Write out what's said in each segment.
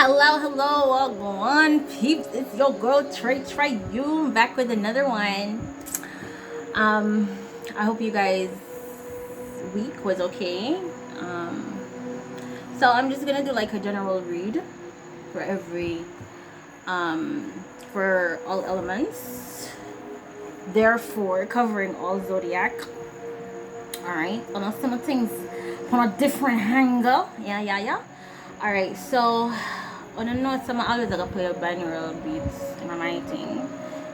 Hello, go on, peeps. It's your girl Trey you back with another one. I hope you guys' week was okay. So I'm just gonna do like a general read for every for all elements. Therefore, covering all zodiac. Alright, on some things from a different angle. Yeah. Alright, so on a note, I'm always gonna play a binaural beats in my thing.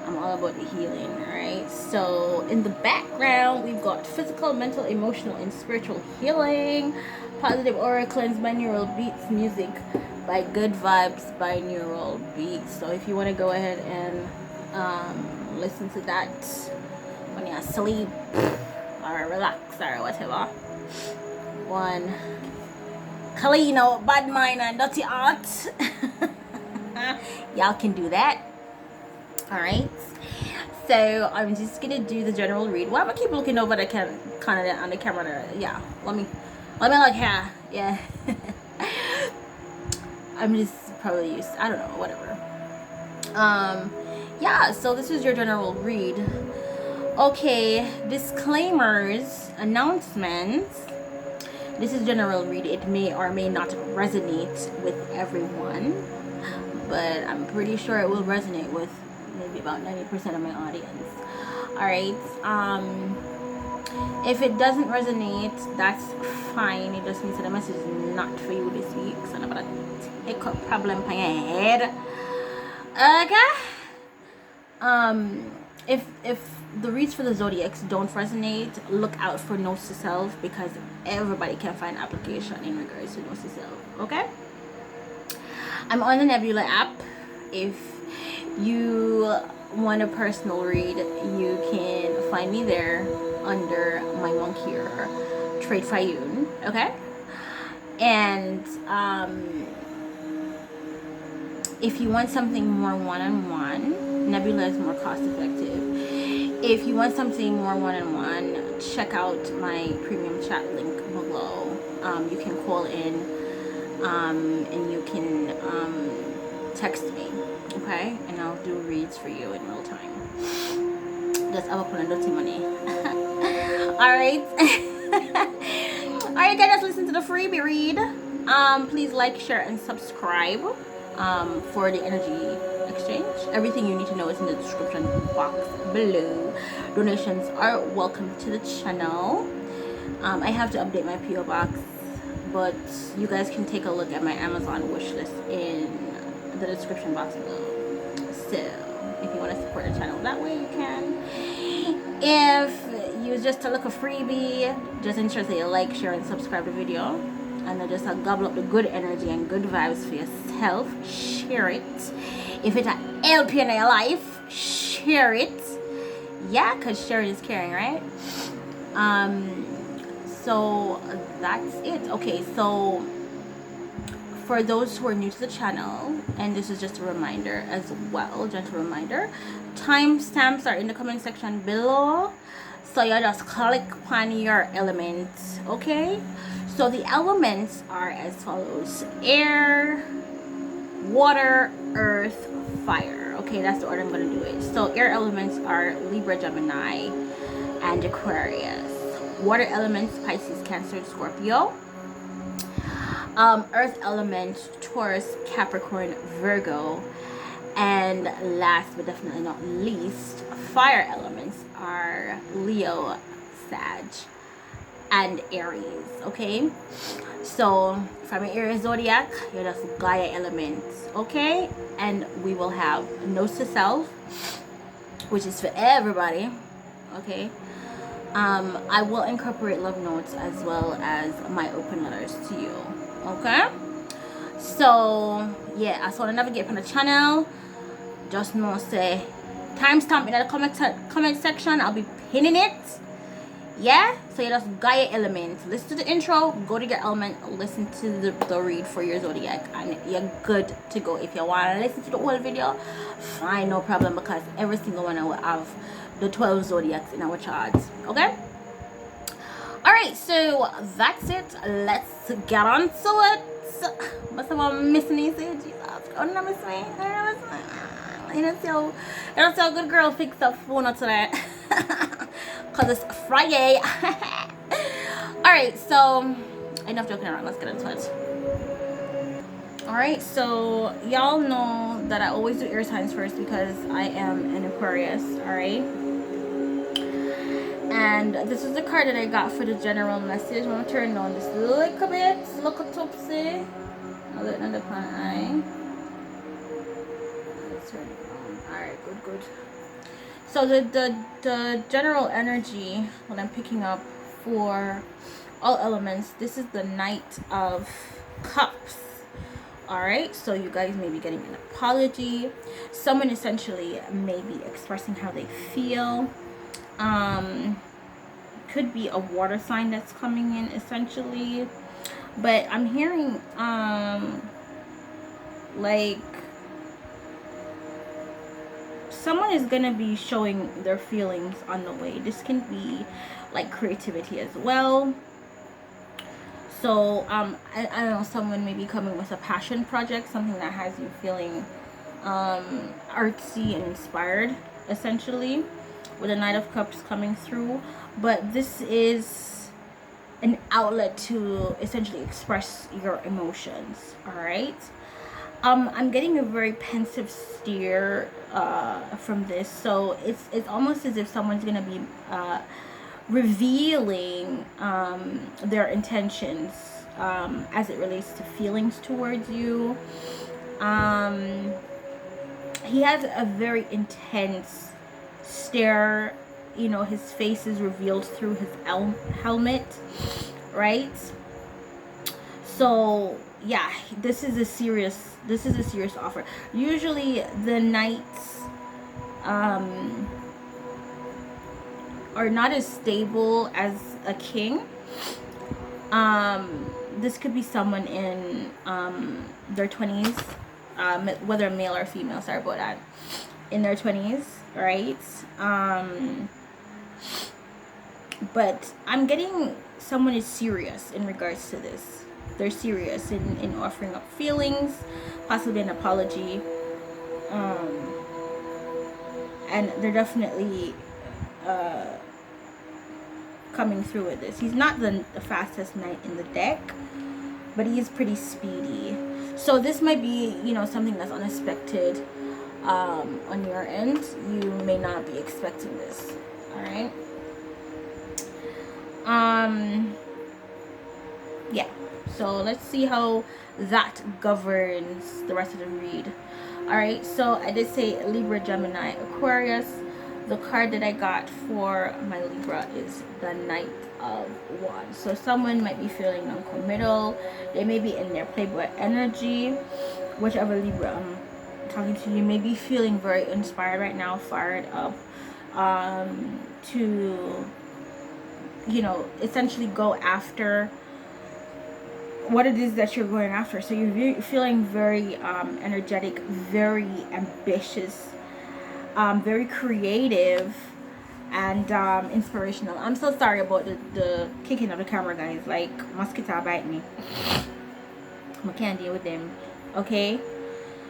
I'm all about the healing, right? So in the background, we've got physical, mental, emotional, and spiritual healing, positive aura cleanse, binaural beats, music by Good Vibes Binaural Beats. So if you want to go ahead and listen to that when you're asleep or relax or whatever, one clean out bad mind and dirty heart. Y'all can do that. Alright, so I'm just gonna do the general read. Why am I keep looking over the kind of on the camera there? Yeah, let me look here. Yeah. I'm just probably used, I don't know, whatever. Yeah, so this is your general read. Okay, disclaimers, announcements. This is general read. It may or may not resonate with everyone, but I'm pretty sure it will resonate with maybe about 90% of my audience. Alright, if it doesn't resonate, that's fine. It just means that the message is not for you this week, so I'm about to take a problem on your head. Okay, if the reads for the zodiacs don't resonate, look out for notes to self, because everybody can find application in regards to notes to self. Okay, I'm on the Nebula app. If you want a personal read, you can find me there under my monk here, Trade Fayun. Okay, and if you want something more one-on-one, Nebula is more cost-effective. If you want something more one-on-one, check out my premium chat link below. You can call in and you can text me, okay? And I'll do reads for you in real time. Just have a dirty money. Alright. Alright guys, let's listen to the freebie read. Please like, share, and subscribe for the energy exchange. Everything you need to know is in the description box below. Donations are welcome to the channel. I have to update my PO box, but you guys can take a look at my Amazon wish list in the description box below. So if you want to support the channel that way, you can. If you just to look a freebie, just ensure that you like, share, and subscribe the video, and then just gobble up the good energy and good vibes for yourself. Share it. If it's a help you in your life, share it. Yeah, because sharing is caring, right? So that's it. Okay, so for those who are new to the channel, and this is just a reminder as well, gentle reminder, timestamps are in the comment section below, so you just click on your elements. Okay, so the elements are as follows: air, water, earth, fire. Okay, that's the order I'm going to do it. So air elements are Libra, Gemini, and Aquarius. Water elements, Pisces, Cancer, Scorpio. Earth element, Taurus, Capricorn, Virgo. And last but definitely not least, fire elements are Leo, Sag, and Aries. Okay, so from your Aries zodiac, you're just Gaia elements. Okay, and we will have notes to self, which is for everybody. Okay, I will incorporate love notes as well as my open letters to you. Okay, so yeah, as want to navigate from the channel, just know say timestamp in the comment section. I'll be pinning it. Yeah, so you just Gaia element. Listen to the intro, go to your element, listen to the read for your zodiac, and you're good to go. If you want to listen to the whole video, fine, no problem, because every single one will have the 12 zodiacs in our charts. Okay, all right, so that's it. Let's get on to it. But someone missing me, say, Jesus, don't miss me. Don't miss me. You don't see how good girl fix up phone tonight. Because it's Friday. Alright, so enough joking around. Let's get into it. Alright, so y'all know that I always do air signs first because I am an Aquarius. Alright. And this is the card that I got for the general message. I'm going to turn down this little bit. Look at Topsy. I'll let another eye. Let's turn it on. Alright, good. So the general energy when I'm picking up for all elements, this is the Knight of Cups. Alright, so you guys may be getting an apology. Someone essentially may be expressing how they feel. Could be a water sign that's coming in essentially, but I'm hearing like someone is gonna be showing their feelings on the way. This can be like creativity as well. So I don't know, someone may be coming with a passion project, something that has you feeling artsy and inspired essentially, with a Knight of Cups coming through. But this is an outlet to essentially express your emotions. All right. I'm getting a very pensive stare from this, so it's almost as if someone's gonna be revealing their intentions as it relates to feelings towards you. He has a very intense stare. You know, his face is revealed through his helmet, right? So yeah, this is a serious offer. Usually the knights are not as stable as a king. This could be someone in their 20s, whether male or female, sorry about that, in their 20s, right? But I'm getting someone is serious in regards to this. They're serious in offering up feelings, possibly an apology, and they're definitely coming through with this. He's not the fastest knight in the deck, but he is pretty speedy. So this might be, you know, something that's unexpected on your end. You may not be expecting this. All right. Yeah, so let's see how that governs the rest of the read. All right, so I did say Libra, Gemini, Aquarius. The card that I got for my Libra is the Knight of Wands. So someone might be feeling non-committal. They may be in their playboy energy. Whichever Libra I'm talking to, you may be feeling very inspired right now, fired up to, you know, essentially go after what it is that you're going after. So you're feeling very energetic, very ambitious, very creative, and inspirational. I'm so sorry about the kicking of the camera, guys. Like, mosquito bite me. I can't deal with them. Okay,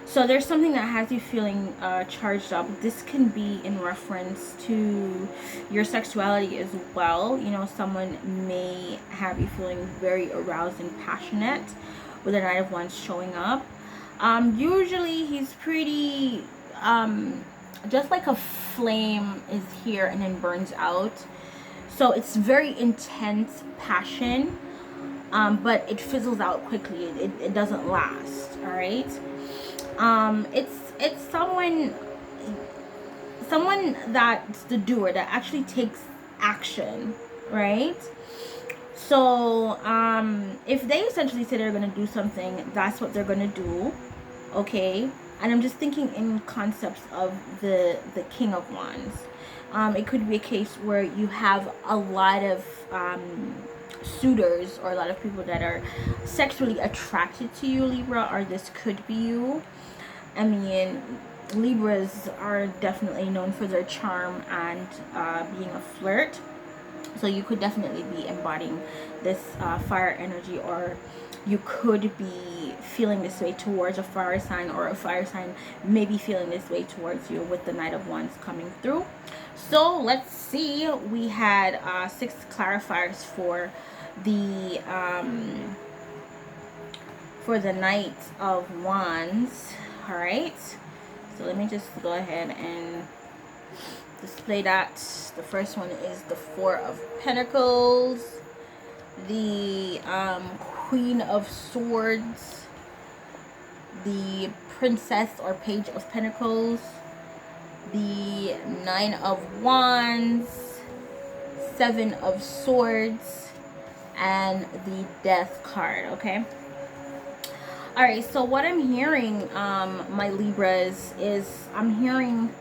so there's something that has you feeling charged up. This can be in reference to your sexuality as well. You know, someone may have you feeling very aroused and passionate with the Knight of Wands showing up. Usually he's pretty just like a flame is here and then burns out. So it's very intense passion, but it fizzles out quickly. It doesn't last. All right. It's someone that's the doer, that actually takes action, right? So if they essentially say they're gonna do something, that's what they're gonna do. Okay. And I'm just thinking in concepts of the King of Wands. It could be a case where you have a lot of suitors, or a lot of people that are sexually attracted to you, Libra, or this could be you. I mean, Libras are definitely known for their charm and being a flirt. So you could definitely be embodying this fire energy, or you could be feeling this way towards a fire sign, or a fire sign may be feeling this way towards you with the Knight of Wands coming through. So let's see. We had 6 clarifiers for the Knight of Wands. All right, so let me just go ahead and display that. The first one is the 4 of Pentacles, the Queen of Swords, the Princess or Page of Pentacles, the 9 of Wands, 7 of Swords, and the Death card. Okay. All right, so what I'm hearing, my Libras, is I'm hearing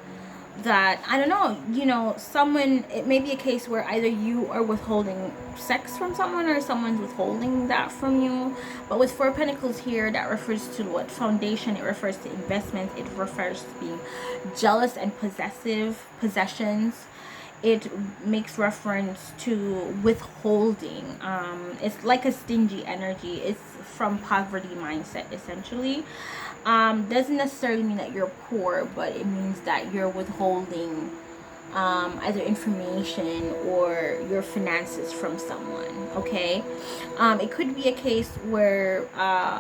that, I don't know, you know, someone, it may be a case where either you are withholding sex from someone, or someone's withholding that from you. But with 4 Pentacles here, that refers to what? Foundation. It refers to investment. It refers to being jealous and possessions. It makes reference to withholding. It's like a stingy energy. It's from poverty mindset, essentially. Doesn't necessarily mean that you're poor, but it means that you're withholding either information or your finances from someone. Okay. It could be a case where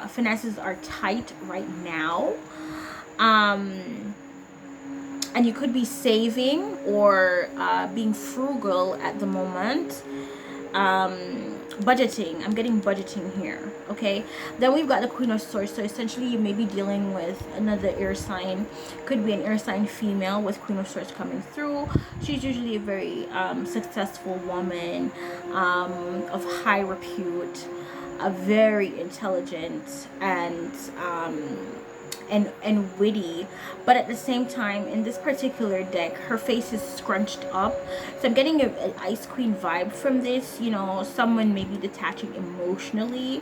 finances are tight right now. And you could be saving or being frugal at the moment. Budgeting. I'm getting budgeting here. Okay. Then we've got the Queen of Swords. So essentially you may be dealing with another air sign. Could be an air sign female with Queen of Swords coming through. She's usually a very successful woman, of high repute, a very intelligent and witty, but at the same time, in this particular deck, her face is scrunched up. So I'm getting an Ice Queen vibe from this. You know, someone may be detaching emotionally,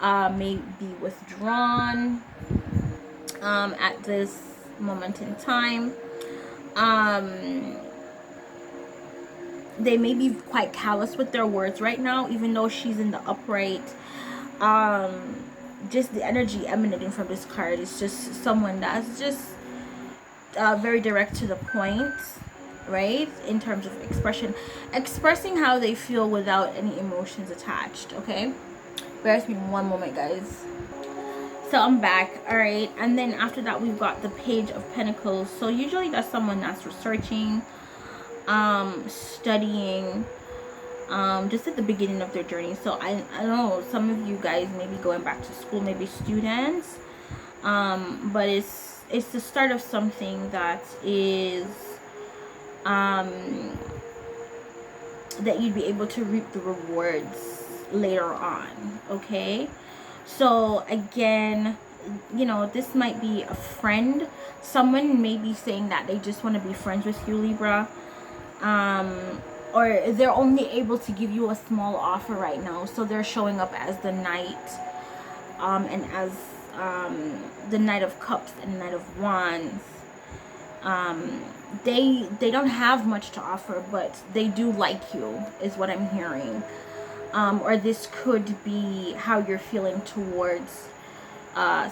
may be withdrawn at this moment in time. They may be quite callous with their words right now, even though she's in the upright. Just the energy emanating from this card is just someone that's just very direct to the point, right? In terms of expressing how they feel without any emotions attached. Okay, bear with me one moment, guys. So I'm back. All right, and then after that we've got the Page of Pentacles. So usually that's someone that's researching, studying, just at the beginning of their journey. So I don't know, some of you guys may be going back to school, maybe students, but it's the start of something that is that you'd be able to reap the rewards later on. Okay, so again, you know, this might be a friend. Someone may be saying that they just want to be friends with you, Libra, or they're only able to give you a small offer right now. So they're showing up as the Knight, and as the Knight of Cups and Knight of Wands. They don't have much to offer, but they do like you, is what I'm hearing. Or this could be how you're feeling towards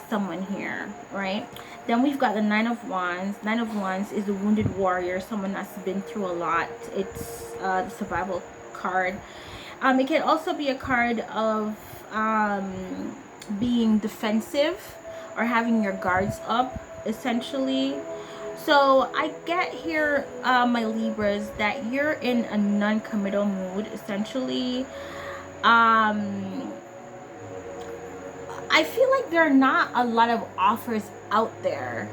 someone here, right? Then we've got the Nine of Wands. Nine of Wands is a wounded warrior, someone that's been through a lot. It's the survival card. It can also be a card of being defensive or having your guards up, essentially. So I get here, my Libras, that you're in a non-committal mood, essentially. I feel like there are not a lot of offers out there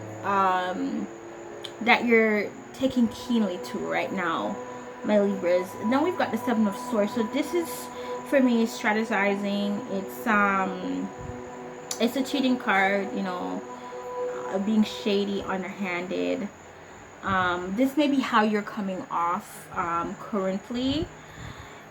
that you're taking keenly to right now, my Libras. Now we've got the Seven of Swords. So this is, for me, strategizing. It's a cheating card, you know, being shady, underhanded. This may be how you're coming off currently.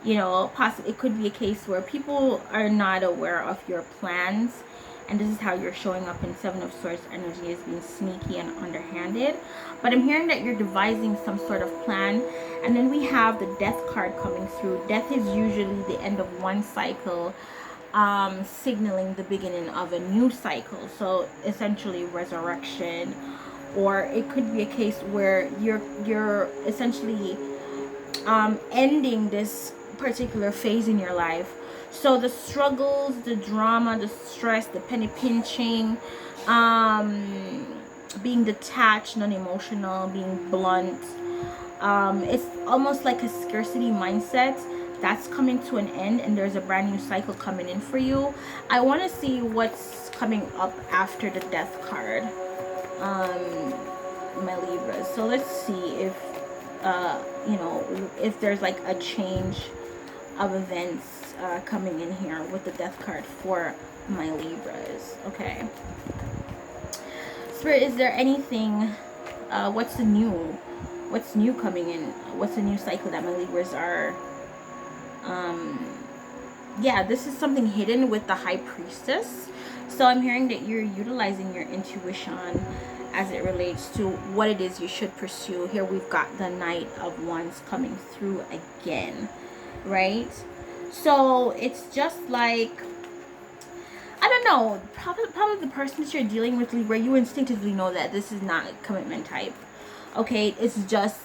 You know, possibly it could be a case where people are not aware of your plans, and this is how you're showing up in Seven of Swords energy, as being sneaky and underhanded. But I'm hearing that you're devising some sort of plan. And then we have the Death card coming through. Death is usually the end of one cycle, signaling the beginning of a new cycle. So essentially resurrection, or it could be a case where you're essentially ending this particular phase in your life. So the struggles, the drama, the stress, the penny pinching, being detached, non-emotional, being blunt, it's almost like a scarcity mindset that's coming to an end, and there's a brand new cycle coming in for you. I want to see what's coming up after the death card, my Libras. So let's see if you know, if there's like a change of events coming in here with the death card for my Libras. Okay, Spirit, is there anything, what's new coming in? What's the new cycle that my Libras are, yeah, this is something hidden with the High Priestess. So I'm hearing that you're utilizing your intuition as it relates to what it is you should pursue. Here we've got the Knight of Wands coming through again, right? So it's just like, I don't know, probably the person that you're dealing with, Libra, you instinctively know that this is not a commitment type. Okay, it's just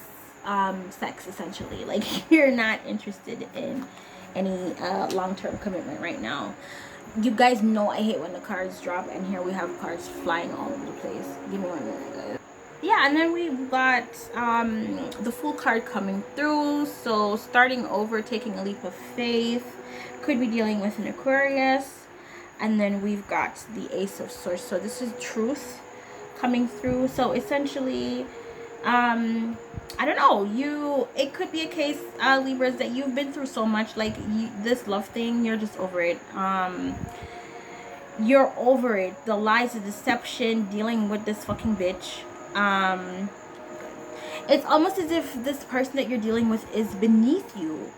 sex, essentially. Like, you're not interested in any long-term commitment right now. You guys know I hate when the cards drop, and here we have cards flying all over the place. Give me 1 minute, guys. Yeah, and then we've got the Fool card coming through. So starting over, taking a leap of faith. Could be dealing with an Aquarius. And then we've got the Ace of Swords. So this is truth coming through. So essentially, I don't know, it could be a case, Libras, that you've been through so much, like this love thing, you're just over it. You're over it, the lies, the deception, dealing with this fucking bitch. It's almost as if this person that you're dealing with is beneath you.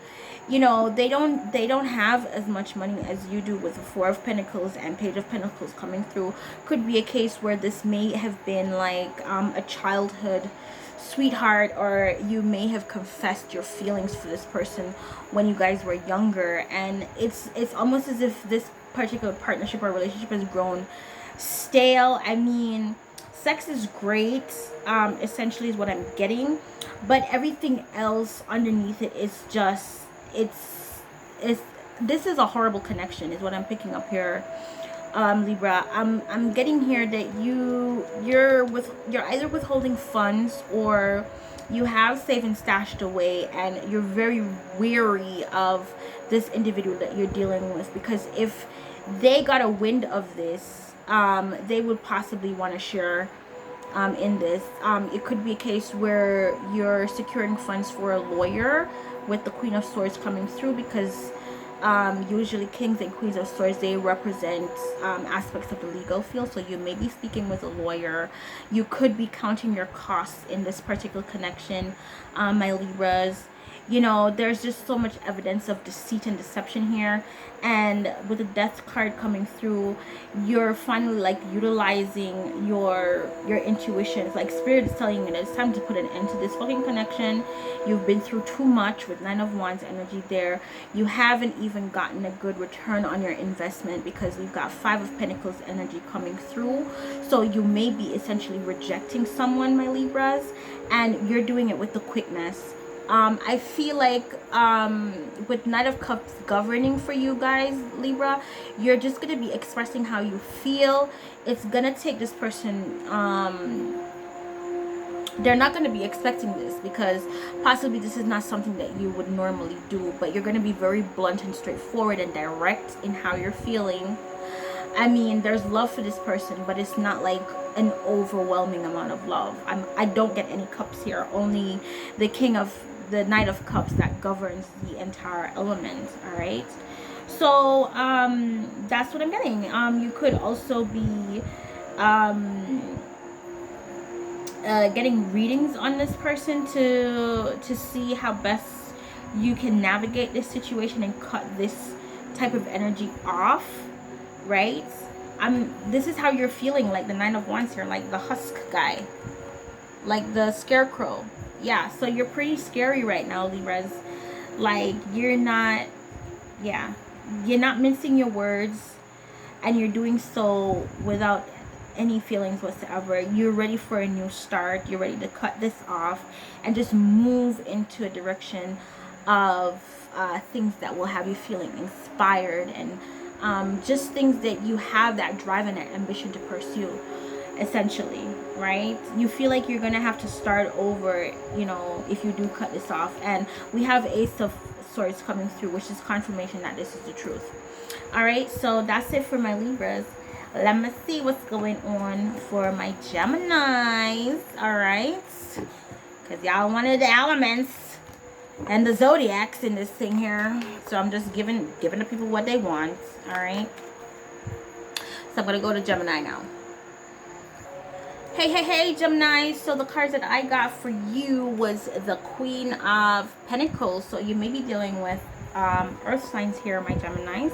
You know, they don't have as much money as you do, with the Four of Pentacles and Page of Pentacles coming through. Could be a case where this may have been like a childhood sweetheart, or you may have confessed your feelings for this person when you guys were younger, and it's almost as if this particular partnership or relationship has grown stale. I mean, sex is great, essentially is what I'm getting, but everything else underneath it is just, it's this is a horrible connection, is what I'm picking up here, Libra. I'm getting here that you're either withholding funds, or you have saved and stashed away, and you're very weary of this individual that you're dealing with, because if they got a wind of this, they would possibly want to share in this. It could be a case where you're securing funds for a lawyer, with the Queen of Swords coming through, because usually kings and queens of swords, they represent aspects of the legal field. So you may be speaking with a lawyer. You could be counting your costs in this particular connection, my Libras. You know, there's just so much evidence of deceit and deception here, and with the Death card coming through, you're finally like utilizing your intuition. It's like Spirit is telling you that it's time to put an end to this fucking connection. You've been through too much with Nine of Wands energy there. You haven't even gotten a good return on your investment, because we've got Five of Pentacles energy coming through. So you may be essentially rejecting someone, my Libras, and you're doing it with the quickness. I feel like with Knight of Cups governing for you guys, Libra, you're just going to be expressing how you feel. It's going to take this person, they're not going to be expecting this, because possibly this is not something that you would normally do, but you're going to be very blunt and straightforward and direct in how you're feeling. I mean, there's love for this person, but it's not like an overwhelming amount of love. I don't get any cups here, only the Knight of Cups that governs the entire element. All right, so that's what I'm getting. You could also be getting readings on this person to see how best you can navigate this situation and cut this type of energy off, right? This is how you're feeling, like the Nine of Wands here, like the husk guy, like the scarecrow. Yeah, so you're pretty scary right now, Libras. Like, you're not, yeah, you're not mincing your words, and you're doing so without any feelings whatsoever. You're ready for a new start. You're ready to cut this off and just move into a direction of things that will have you feeling inspired, and just things that you have that drive and that ambition to pursue, essentially, right? You feel like you're gonna have to start over, you know, if you do cut this off. And we have Ace of Swords coming through, which is confirmation that this is the truth. All right, so that's it for my Libras. Let me see what's going on for my Geminis. All right, because y'all wanted the elements and the zodiacs in this thing here, so I'm just giving the people what they want. All right, so I'm gonna go to Gemini now. Hey, Gemini. So the cards that I got for you was the Queen of Pentacles. So you may be dealing with earth signs here, my Geminis.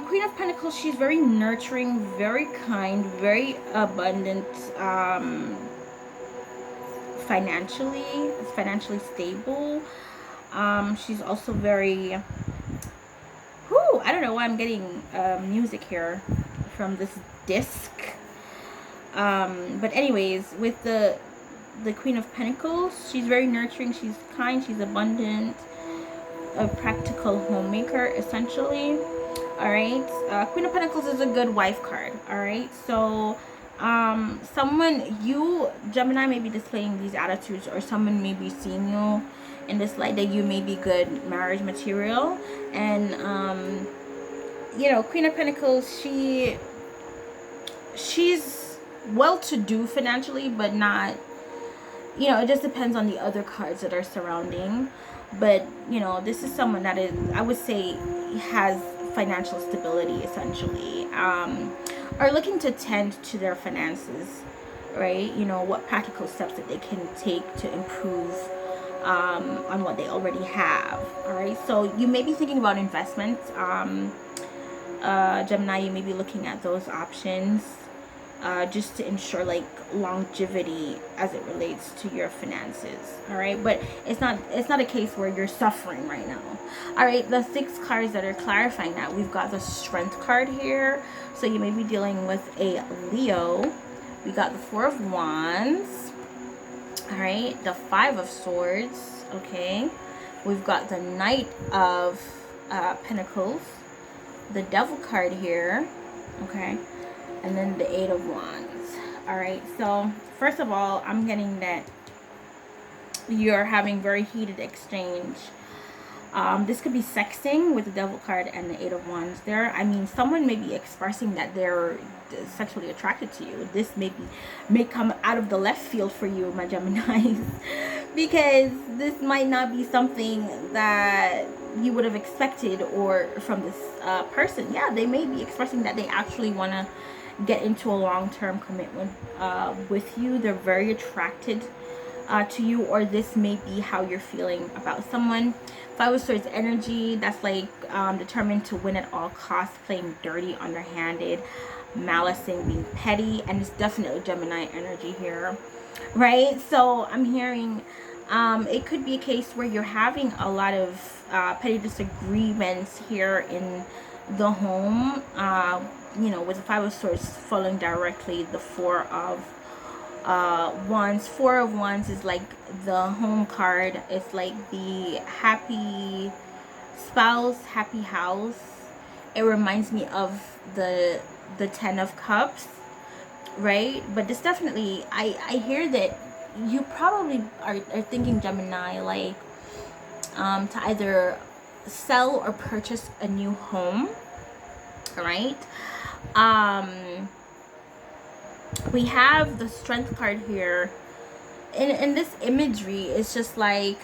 Queen of Pentacles, she's very nurturing, very kind, very abundant, financially stable. She's also very, I don't know why I'm getting music here from this disc. But anyways, with the Queen of Pentacles, she's very nurturing, she's kind, she's abundant, a practical homemaker, essentially. All right, Queen of Pentacles is a good wife card. All right, so you Gemini may be displaying these attitudes, or someone may be seeing you in this light that you may be good marriage material. And you know, Queen of Pentacles, she's well-to-do financially, but not, you know, it just depends on the other cards that are surrounding. But you know, this is someone that is, I would say, has financial stability, essentially, are looking to tend to their finances, right? You know, what practical steps that they can take to improve on what they already have. All right, so you may be thinking about investments, Gemini. You may be looking at those options, just to ensure like longevity as it relates to your finances. All right, but it's not a case where you're suffering right now. All right, the 6 cards that are clarifying that, we've got the Strength card here, so you may be dealing with a Leo. We got the 4 of Wands. All right, the 5 of Swords. Okay, we've got the Knight of Pentacles, the Devil card here. Okay, and then the 8 of Wands. All right, so first of all, I'm getting that you're having very heated exchange. This could be sexting with the Devil card and the 8 of Wands there. I mean, someone may be expressing that they're sexually attracted to you. This may come out of the left field for you, my Geminis, because this might not be something that you would have expected or from this person. Yeah, they may be expressing that they actually want to get into a long-term commitment with you. They're very attracted to you, or this may be how you're feeling about someone. 5 of Swords energy, that's like determined to win at all costs, playing dirty, underhanded, malicing, being petty, and it's definitely Gemini energy here, right? So I'm hearing it could be a case where you're having a lot of petty disagreements here in the home, you know, with the 5 of Swords following directly the 4 of Wands. 4 of Wands is like the home card. It's like the happy spouse, happy house. It reminds me of the 10 of Cups, right? But this definitely, I hear that you probably are thinking, Gemini, like to either sell or purchase a new home, right? We have the Strength card here. In this imagery, it's just like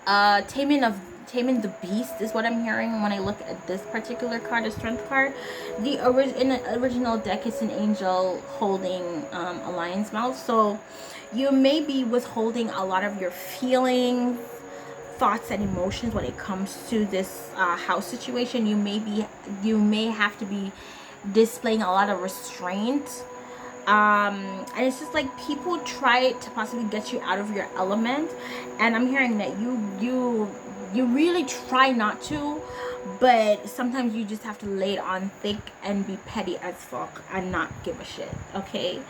taming the beast is what I'm hearing when I look at this particular card, the Strength card. In the original deck, it's an angel holding a lion's mouth. So you may be withholding a lot of your feelings, thoughts, and emotions when it comes to this house situation. You may have to be displaying a lot of restraint, and it's just like people try to possibly get you out of your element, and I'm hearing that you you really try not to, but sometimes you just have to lay it on thick and be petty as fuck and not give a shit. Okay,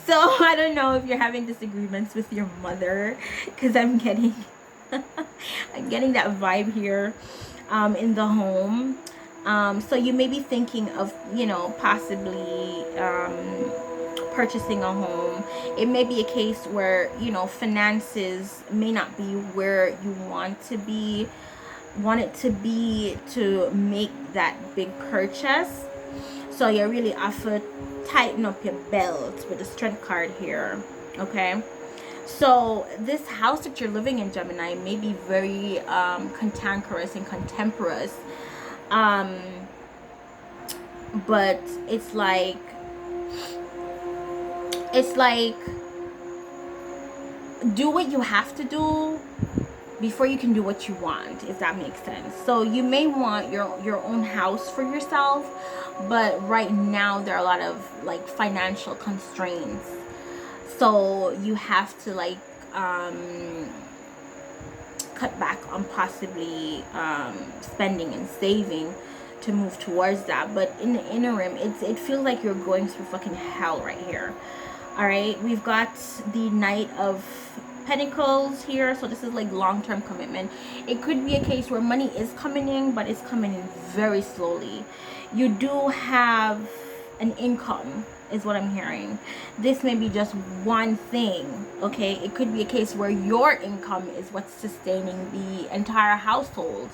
so I don't know if you're having disagreements with your mother, because I'm getting I'm getting that vibe here in the home. So you may be thinking of, you know, possibly purchasing a home. It may be a case where, you know, finances may not be where you want it to be to make that big purchase. So you really have to tighten up your belt with the strength card here. Okay, so this house that you're living in, Gemini, may be very cantankerous and contemporary, but it's like do what you have to do before you can do what you want, if that makes sense. So you may want your own house for yourself, but right now there are a lot of like financial constraints, so you have to like cut back on possibly spending and saving to move towards that. But in the interim, it feels like you're going through fucking hell right here. All right, we've got the Knight of Pentacles here, so this is like long-term commitment. It could be a case where money is coming in, but it's coming in very slowly. You do have an income, is what I'm hearing. This may be just one thing. Okay, it could be a case where your income is what's sustaining the entire household.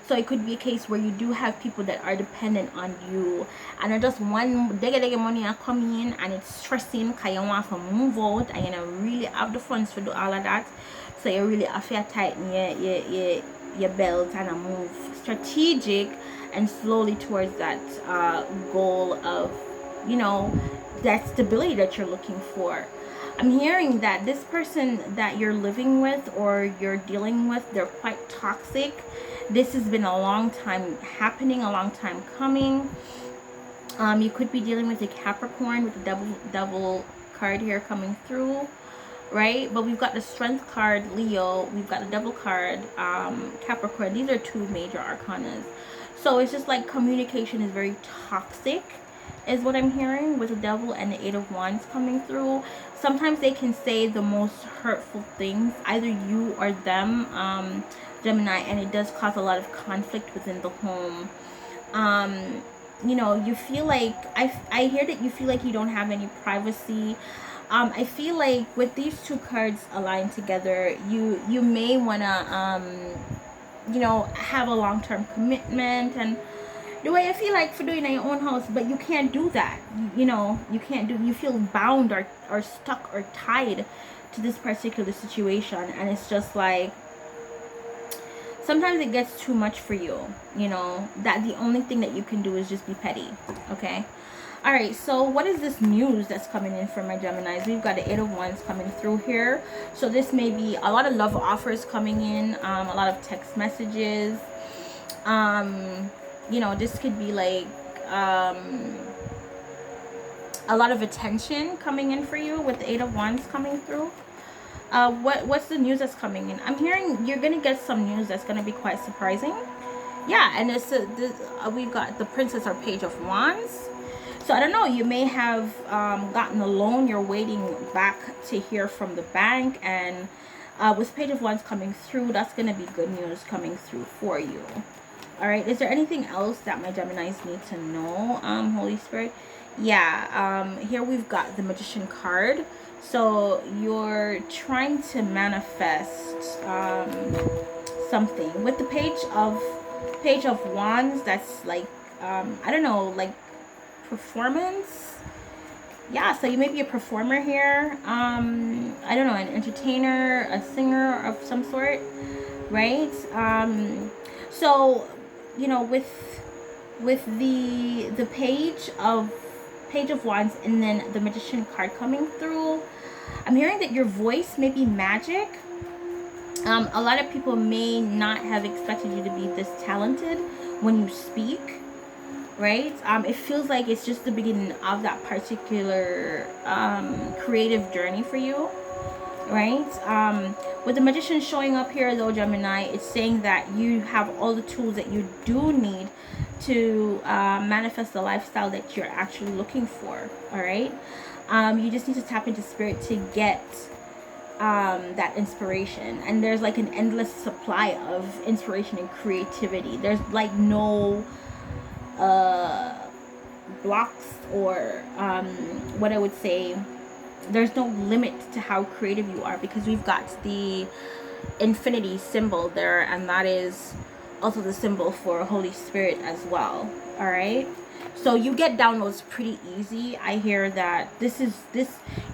So it could be a case where you do have people that are dependent on you, and are just one dega money are coming in, and it's stressing because you want to move out and you know really have the funds to do all of that. So you really have to tighten your belt and move strategic and slowly towards that goal of, you know, that stability that you're looking for. I'm hearing that this person that you're living with or you're dealing with, they're quite toxic. This has been a long time happening, a long time coming. You could be dealing with a Capricorn with the double card here coming through, right? But we've got the Strength card, Leo. We've got the double card, Capricorn. These are two major arcanas. So it's just like communication is very toxic, is what I'm hearing, with the Devil and the Eight of Wands coming through. Sometimes they can say the most hurtful things, either you or them, Gemini, and it does cause a lot of conflict within the home. You know, you feel like, I hear that you feel like you don't have any privacy. I feel like with these two cards aligned together, you may want to you know, have a long-term commitment, and the way I feel like for doing in your own house, but you can't do that. You know, you can't do, you feel bound or stuck or tied to this particular situation, and it's just like sometimes it gets too much for you, you know, that the only thing that you can do is just be petty. Okay, all right, so what is this news that's coming in for my Geminis? We've got the Eight of Wands coming through here, so this may be a lot of love offers coming in, a lot of text messages, you know, this could be like a lot of attention coming in for you with the Eight of Wands coming through. What's the news that's coming in? I'm hearing you're gonna get some news that's gonna be quite surprising. Yeah, and we've got the Princess or Page of Wands. So I don't know, you may have gotten a loan, you're waiting back to hear from the bank, and with Page of Wands coming through, that's gonna be good news coming through for you. All right, is there anything else that my Geminis need to know, Holy Spirit? Yeah, here we've got the Magician card. So you're trying to manifest something with the Page of Wands. That's like I don't know, like performance. Yeah, so you may be a performer here, I don't know, an entertainer, a singer of some sort, right? So you know, with the Page of Wands and then the Magician card coming through, I'm hearing that your voice may be magic. A lot of people may not have expected you to be this talented when you speak, right? It feels like it's just the beginning of that particular creative journey for you, right? With the Magician showing up here though, Gemini, it's saying that you have all the tools that you do need to manifest the lifestyle that you're actually looking for. All right, you just need to tap into spirit to get that inspiration. And there's like an endless supply of inspiration and creativity. There's like no blocks, or what I would say, there's no limit to how creative you are, because we've got the infinity symbol there, and that is also the symbol for Holy Spirit as well. All right, so you get downloads pretty easy. I hear that this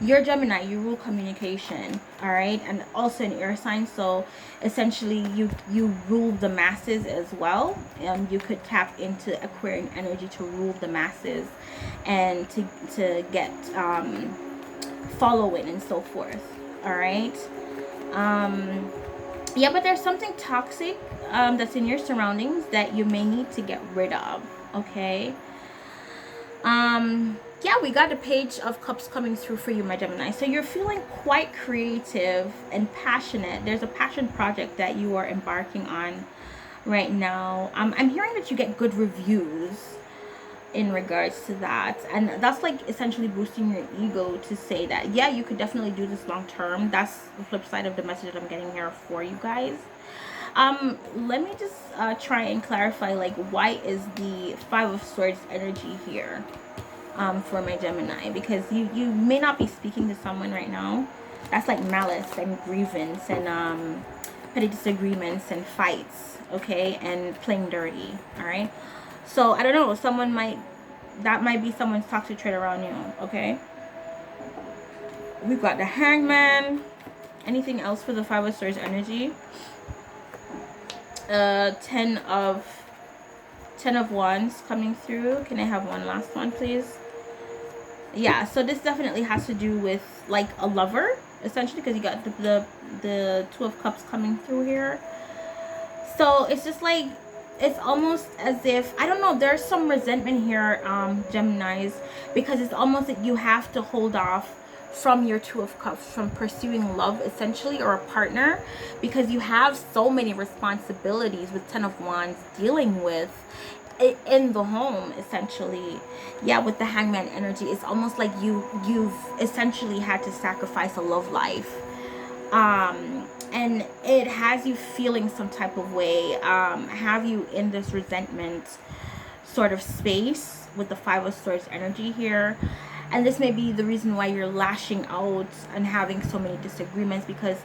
you're Gemini, you rule communication. All right, and also an air sign, so essentially you rule the masses as well. And you could tap into Aquarian energy to rule the masses and to get following and so forth. All right, yeah, but there's something toxic that's in your surroundings that you may need to get rid of. Okay, yeah, we got the Page of Cups coming through for you, my Gemini. So you're feeling quite creative and passionate. There's a passion project that you are embarking on right now. I'm hearing that you get good reviews in regards to that, and that's like essentially boosting your ego to say that, yeah, you could definitely do this long term. That's the flip side of the message that I'm getting here for you guys. Let me just try and clarify, like, why is the Five of Swords energy here for my Gemini? Because you may not be speaking to someone right now. That's like malice and grievance and petty disagreements and fights, okay, and playing dirty. All right, so I don't know, that might be someone's toxic trait around you. Okay, we've got the Hangman. Anything else for the Five of Swords energy? Ten of Wands coming through. Can I have one last one, please? Yeah, so this definitely has to do with like a lover, essentially, because you got the Two of Cups coming through here. So it's just like, it's almost as if, I don't know, there's some resentment here, Geminis, because it's almost like you have to hold off from your Two of Cups from pursuing love, essentially, or a partner, because you have so many responsibilities with Ten of Wands dealing with in the home, essentially. Yeah, with the Hangman energy, it's almost like you've essentially had to sacrifice a love life, and it has you feeling some type of way, have you in this resentment sort of space with the Five of Swords energy here. And this may be the reason why you're lashing out and having so many disagreements, because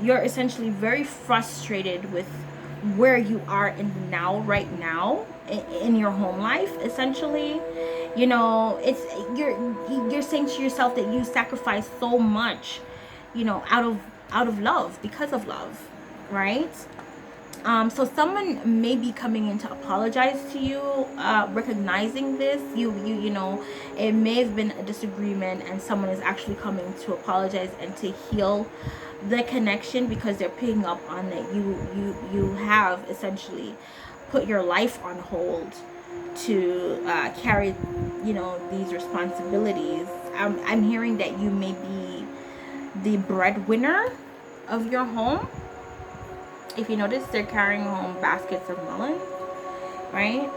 you're essentially very frustrated with where you are in right now in your home life, essentially. You know, it's you're saying to yourself that you sacrifice so much, you know, out of love, because of love, right? So someone may be coming in to apologize to you, recognizing this. You know, it may have been a disagreement, and someone is actually coming to apologize and to heal the connection, because they're picking up on that you have essentially put your life on hold to carry, you know, these responsibilities. I'm hearing that you may be the breadwinner of your home. If you notice, they're carrying home baskets of melons, right?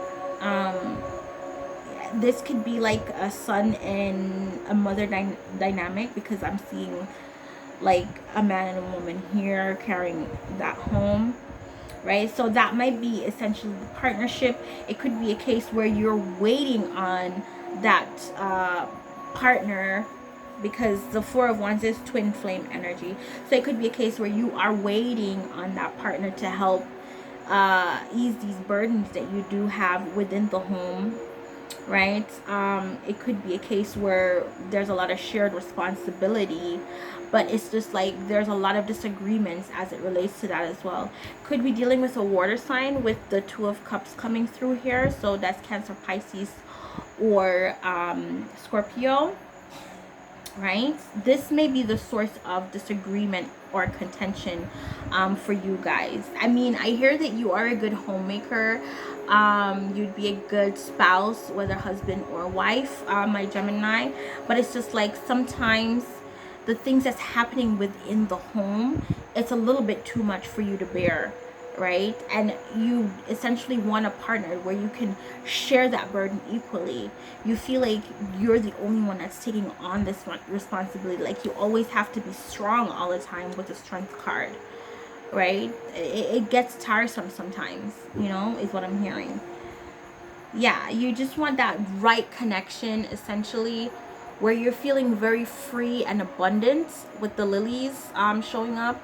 This could be like a son and a mother dynamic, because I'm seeing like a man and a woman here carrying that home, right? So that might be essentially the partnership. It could be a case where you're waiting on that partner, because the Four of Wands is twin flame energy. So it could be a case where you are waiting on that partner to help ease these burdens that you do have within the home, right? It could be a case where there's a lot of shared responsibility, but it's just like there's a lot of disagreements as it relates to that as well. Could be dealing with a water sign with the Two of Cups coming through here. So that's Cancer, Pisces, or Scorpio, right? This may be the source of disagreement or contention for you guys. I mean, I hear that you are a good homemaker. You'd be a good spouse, whether husband or wife, my Gemini. But it's just like sometimes the things that's happening within the home, it's a little bit too much for you to bear, right? And you essentially want a partner where you can share that burden equally. You feel like you're the only one that's taking on this responsibility. Like you always have to be strong all the time with the strength card, right? It gets tiresome sometimes, you know, is what I'm hearing. Yeah, you just want that right connection, essentially, where you're feeling very free and abundant with the lilies showing up.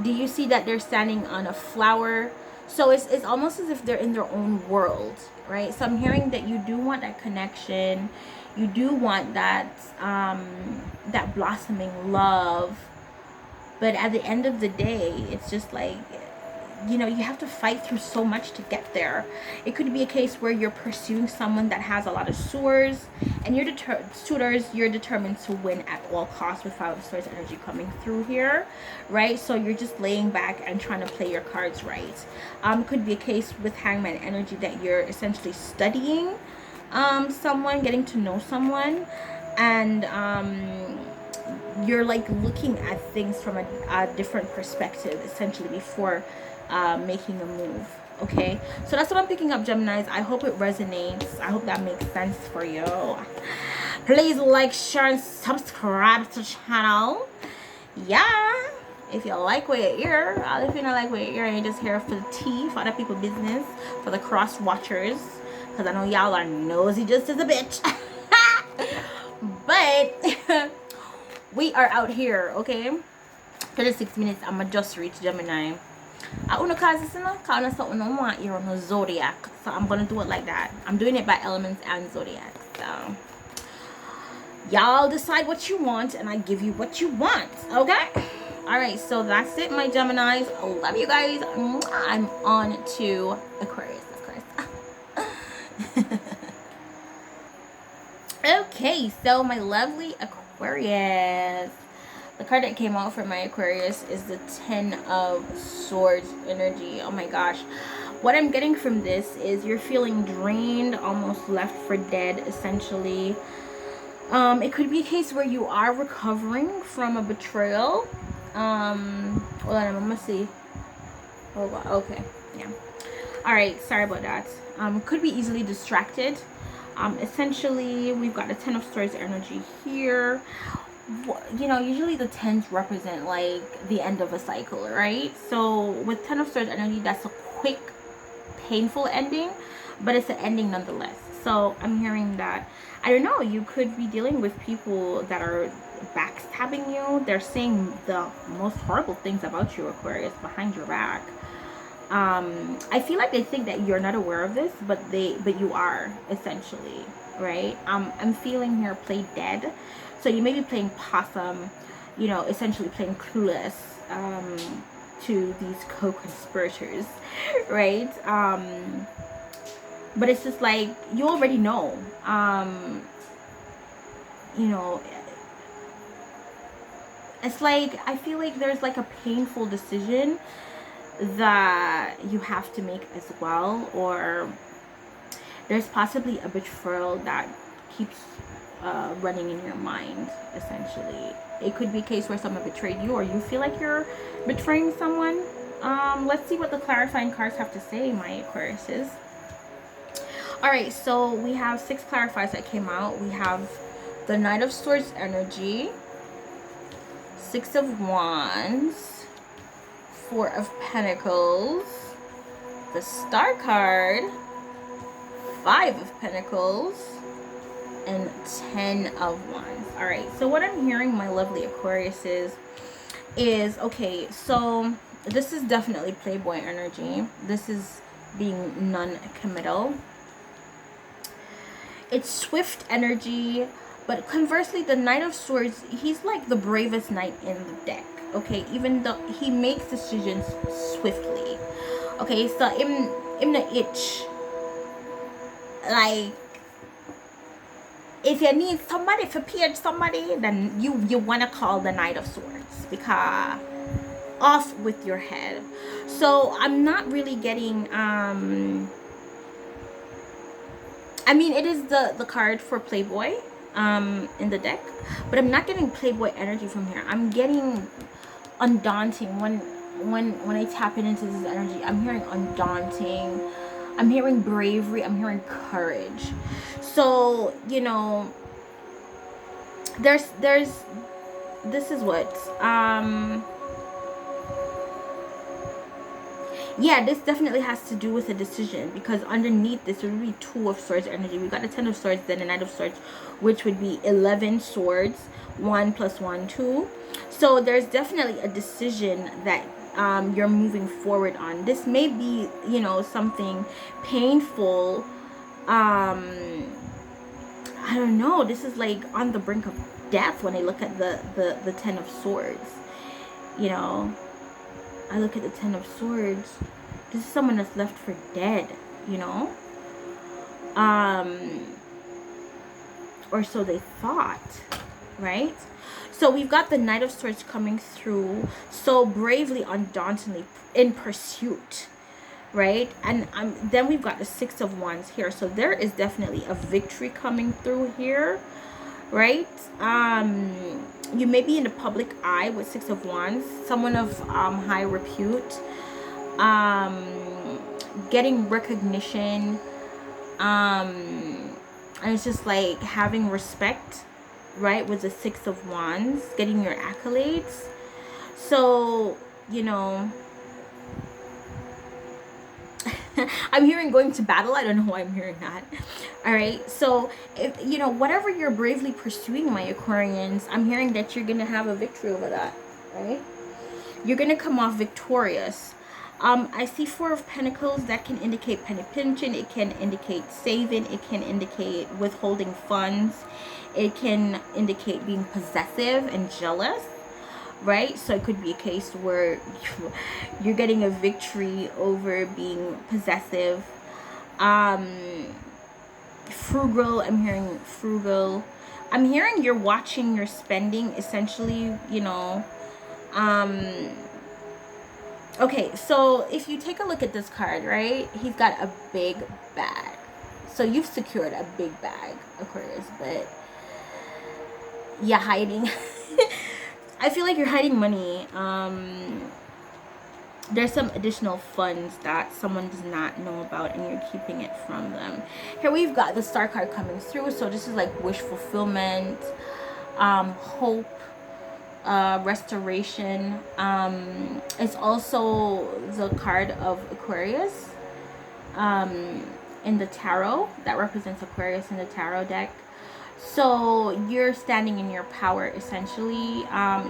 Do you see that they're standing on a flower? So it's almost as if they're in their own world, right? So I'm hearing that you do want that connection. You do want that that blossoming love. But at the end of the day, it's just like, you know, you have to fight through so much to get there. It could be a case where you're pursuing someone that has a lot of suitors, and you're determined to win at all costs with Five of Swords energy coming through here, right? So you're just laying back and trying to play your cards right. Could be a case with Hangman energy that you're essentially studying someone, getting to know someone, and you're like looking at things from a different perspective, essentially, before making a move. Okay, so that's what I'm picking up, Geminis. I hope it resonates. I hope that makes sense for you. Please like, share, and subscribe to the channel. Yeah, if you like what you hear, if you don't like what you hear and you're just here for the tea, for other people's business, for the cross watchers, because I know y'all are nosy just as a bitch. But we are out here, okay? 36 minutes, I'ma just reach Gemini. I wanna cause this, cause something I want here on the zodiac, so I'm gonna do it like that. I'm doing it by elements and zodiac. So y'all decide what you want, and I give you what you want. Okay. All right. So that's it, my Geminis. I love you guys. I'm on to Aquarius, of course. Okay. So my lovely Aquarius. The card that came out for my Aquarius is the Ten of Swords energy. Oh my gosh. What I'm getting from this is you're feeling drained, almost left for dead, essentially. It could be a case where you are recovering from a betrayal. Hold on, I'm gonna see. Oh, wow. Okay. Yeah. All right. Sorry about that. Could be easily distracted. Essentially, we've got the Ten of Swords energy here. You know, usually the tens represent like the end of a cycle, right? So with Ten of Swords energy, that's a quick, painful ending, but it's an ending nonetheless. So I'm hearing that, I don't know, you could be dealing with people that are backstabbing you. They're saying the most horrible things about you, Aquarius, behind your back. I feel like they think that you're not aware of this, but you are, essentially, right? I'm feeling here play dead. So you may be playing possum, you know, essentially playing clueless to these co-conspirators, right? But it's just like, you already know, you know, it's like, I feel like there's like a painful decision that you have to make as well, or there's possibly a betrayal that keeps running in your mind, essentially. It could be a case where someone betrayed you, or you feel like you're betraying someone. Let's see what the clarifying cards have to say, my Aquariuses. All right, so we have 6 clarifiers that came out. We have the Knight of Swords energy, 6 of Wands, 4 of Pentacles, the Star card, 5 of Pentacles, and 10 of Wands. All right, so what I'm hearing, my lovely Aquariuses, is, okay, so this is definitely Playboy energy. This is being non-committal. It's swift energy, but conversely, the Knight of Swords, he's like the bravest knight in the deck, okay? Even though he makes decisions swiftly, okay? So in the itch, like, if you need somebody to page somebody, then you want to call the Knight of Swords, because off with your head. So I'm not really getting I mean, it is the card for Playboy, in the deck, but I'm not getting Playboy energy from here. I'm getting undaunting. When I tap into this energy, I'm hearing undaunting, I'm hearing bravery, I'm hearing courage. So, you know, there's this is what yeah, this definitely has to do with a decision, because underneath this would be Two of Swords energy. We got the Ten of Swords, then the Knight of Swords, which would be 11 swords. 1 + 1 2. So there's definitely a decision that you're moving forward on. This may be, you know, something painful. I don't know, this is like on the brink of death when I look at the Ten of Swords. You know, I look at the Ten of Swords. This is someone that's left for dead, you know? Or so they thought, right? So we've got the Knight of Swords coming through so bravely, undauntedly, in pursuit, right? And then we've got the Six of Wands here. So there is definitely a victory coming through here, right? You may be in the public eye with Six of Wands, someone of high repute, getting recognition, and it's just like having respect, right, with the Six of Wands, getting your accolades. So, you know, I'm hearing going to battle. I don't know why I'm hearing that. All right. So, if, you know, whatever you're bravely pursuing, my Aquarians, I'm hearing that you're going to have a victory over that, right? You're going to come off victorious. I see Four of Pentacles. That can indicate penny pinching. It can indicate saving. It can indicate withholding funds. It can indicate being possessive and jealous, right? So it could be a case where you're getting a victory over being possessive. Frugal. I'm hearing frugal. I'm hearing you're watching your spending, essentially, you know. Okay, so if you take a look at this card, right, he's got a big bag. So you've secured a big bag, Aquarius, but you're hiding. I feel like you're hiding money. There's some additional funds that someone does not know about and you're keeping it from them. Here we've got the Star card coming through. So this is like wish fulfillment, hope, restoration. It's also the card of Aquarius in the tarot. That represents Aquarius in the tarot deck. So you're standing in your power, essentially.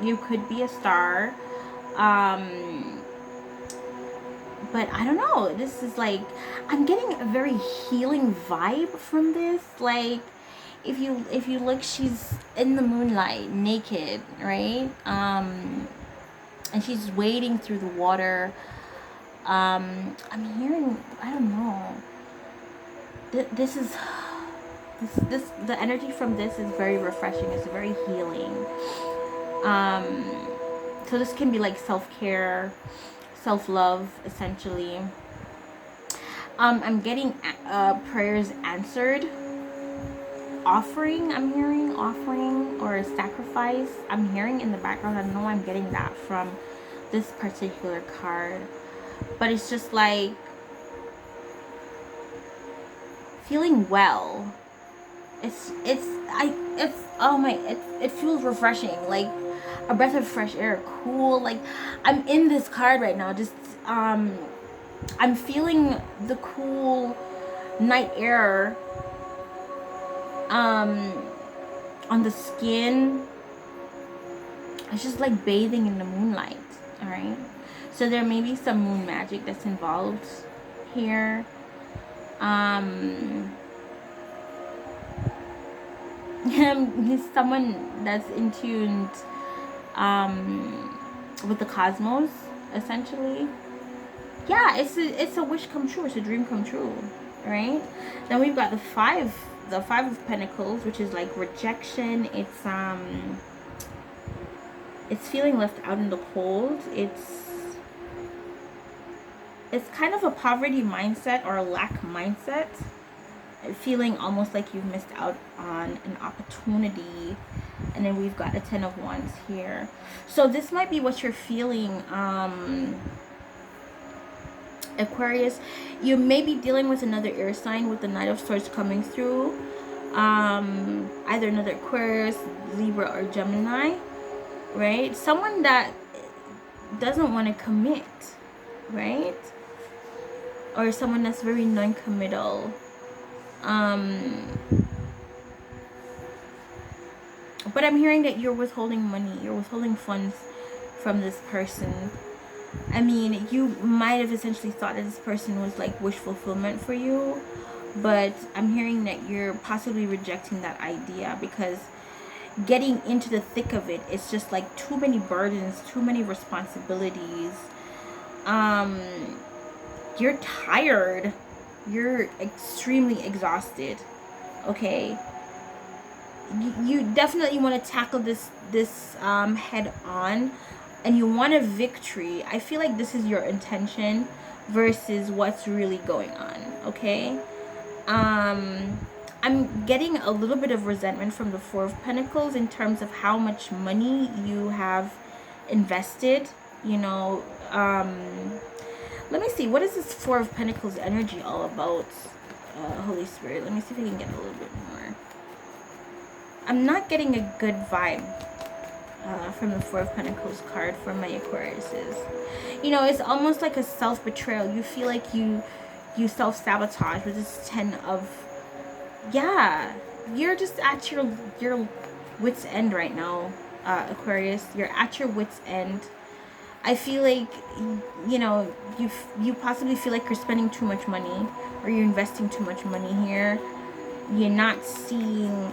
You could be a star, but I don't know, this is like, I'm getting a very healing vibe from this. Like, if you look, she's in the moonlight, naked, right? And she's wading through the water. I'm hearing, I don't know, this is the energy from this is very refreshing. It's very healing. So this can be like self-care, self-love, essentially. I'm getting prayers answered, offering. I'm hearing offering or sacrifice. I'm hearing in the background. I don't know why I'm getting that from this particular card, but it's just like feeling well. It feels refreshing, like a breath of fresh air, cool. Like, I'm in this card right now, just I'm feeling the cool night air on the skin. It's just like bathing in the moonlight. All right, so there may be some moon magic that's involved here. He's someone that's in tune with the cosmos, essentially. Yeah, it's a wish come true. It's a dream come true, right? Then we've got the five of Pentacles, which is like rejection. It's feeling left out in the cold. It's kind of a poverty mindset or a lack mindset. feeling almost like you've missed out on an opportunity. And then we've got a 10 of Wands here. So this might be what you're feeling, Aquarius. You may be dealing with another air sign with the Knight of Swords coming through. Either another Aquarius, Libra, or Gemini, right? Someone that doesn't want to commit, right? Or someone that's very non-committal. But I'm hearing that you're withholding money, you're withholding funds from this person. I mean, you might have essentially thought that this person was like wish fulfillment for you, but I'm hearing that you're possibly rejecting that idea, because getting into the thick of it, it's just like too many burdens, too many responsibilities. You're tired, you're extremely exhausted, okay? You definitely want to tackle this head on, and you want a victory. I feel like this is your intention versus what's really going on, okay? I'm getting a little bit of resentment from the Four of Pentacles in terms of how much money you have invested, you know. Let me see, what is this Four of Pentacles energy all about? Holy Spirit, let me see if I can get a little bit more. I'm not getting a good vibe from the Four of Pentacles card for my Aquariuses. You know, it's almost like a self-betrayal. You feel like you self-sabotage with this 10 of... Yeah, you're just at your wit's end right now, Aquarius. You're at your wit's end. I feel like, you know, you possibly feel like you're spending too much money, or you're investing too much money here. You're not seeing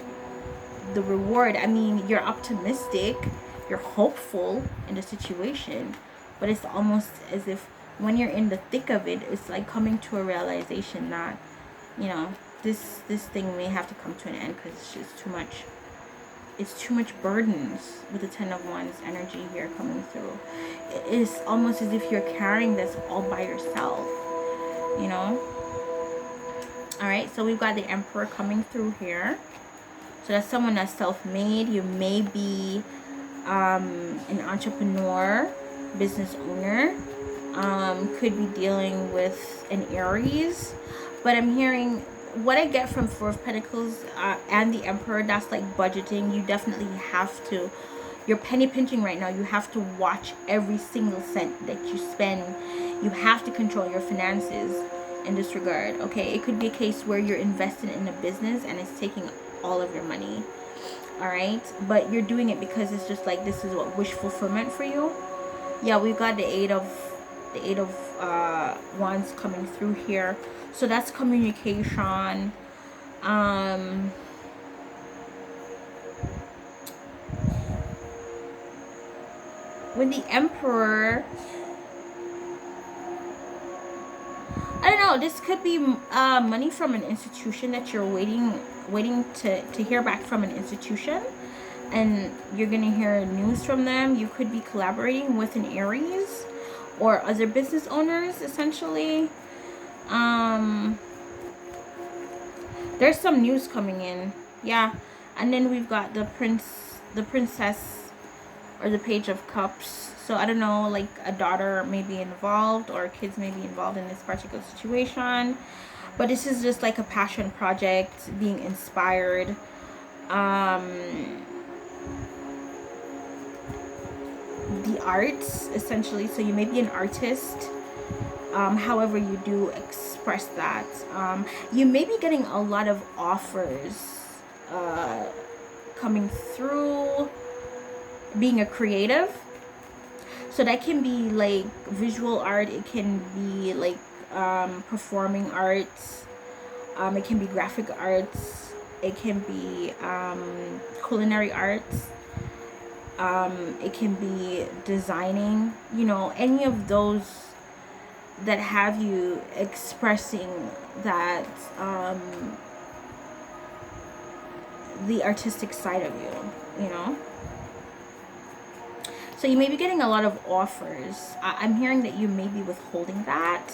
the reward. I mean, you're optimistic, you're hopeful in the situation, but it's almost as if when you're in the thick of it, it's like coming to a realization that, you know, this thing may have to come to an end, because it's just too much. It's too much burdens with the 10 of Wands energy here coming through. It's almost as if you're carrying this all by yourself, you know. All right, so we've got the Emperor coming through here. So that's someone that's self-made. You may be an entrepreneur, business owner. Could be dealing with an Aries. But I'm hearing, what I get from Four of Pentacles and the Emperor, that's like budgeting. You definitely have to, you're penny pinching right now. You have to watch every single cent that you spend. You have to control your finances in this regard, okay? It could be a case where you're invested in a business and it's taking all of your money, all right? But you're doing it because it's just like, this is what wish fulfillment for you. Yeah, we've got the eight of Wands coming through here. So that's communication. With the Emperor, I don't know, this could be money from an institution that you're waiting to hear back from an institution, and you're gonna hear news from them. You could be collaborating with an Aries or other business owners, essentially. There's some news coming in, yeah. And then we've got the princess, or the Page of Cups. So I don't know, like a daughter may be involved, or kids may be involved in this particular situation. But this is just like a passion project, being inspired. The arts, essentially. So you may be an artist. However you do express that. You may be getting a lot of offers coming through. Being a creative. So that can be like visual art. It can be like performing arts. It can be graphic arts. It can be culinary arts. It can be designing. You know, any of those that have you expressing that the artistic side of you, you know. So you may be getting a lot of offers. I'm hearing that you may be withholding that.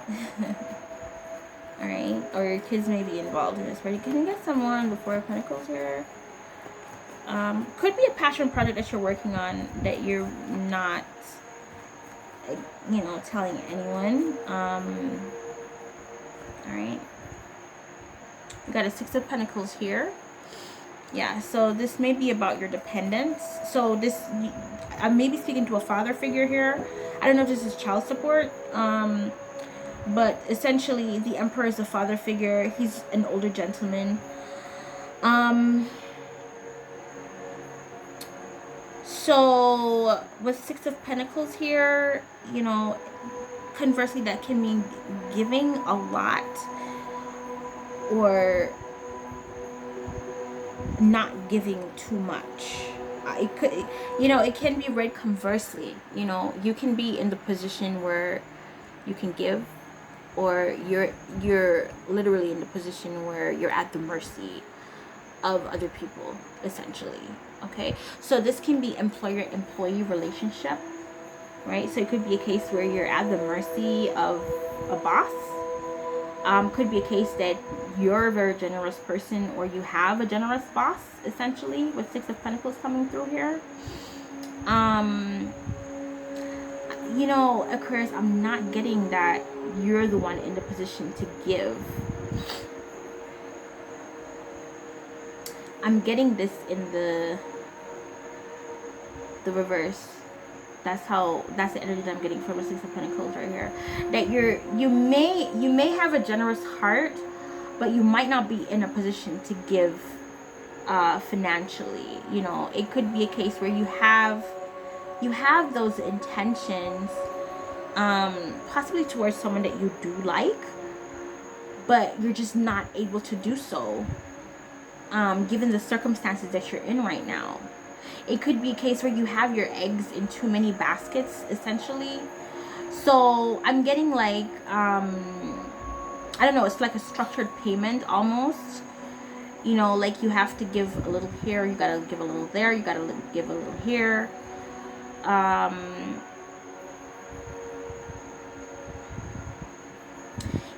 All right, or your kids may be involved in this party. Can you get some more on the Four of Pentacles here? Could be a passion project that you're working on that you're not, you know, telling anyone. All right. We got a Six of Pentacles here. Yeah, so this may be about your dependence. So this, I may be speaking to a father figure here. I don't know if this is child support. But essentially the Emperor is a father figure. He's an older gentleman. So with Six of Pentacles here, you know, conversely that can mean giving a lot or not giving too much. It could, you know, it can be read conversely. You know, you can be in the position where you can give, or you're literally in the position where you're at the mercy of other people, essentially. Okay, so this can be employer-employee relationship, right? So it could be a case where you're at the mercy of a boss. Could be a case that you're a very generous person, or you have a generous boss, essentially, with Six of Pentacles coming through here. You know, Aquarius, I'm not getting that you're the one in the position to give. I'm getting this in the reverse. That's the energy that I'm getting from a Six of Pentacles right here. That you may have a generous heart, but you might not be in a position to give financially. You know, it could be a case where you have those intentions, possibly towards someone that you do like, but you're just not able to do so, given the circumstances that you're in right now. It could be a case where you have your eggs in too many baskets, essentially. So I'm getting like, I don't know, it's like a structured payment almost. You know, like you have to give a little here, you gotta give a little there, you gotta give a little here.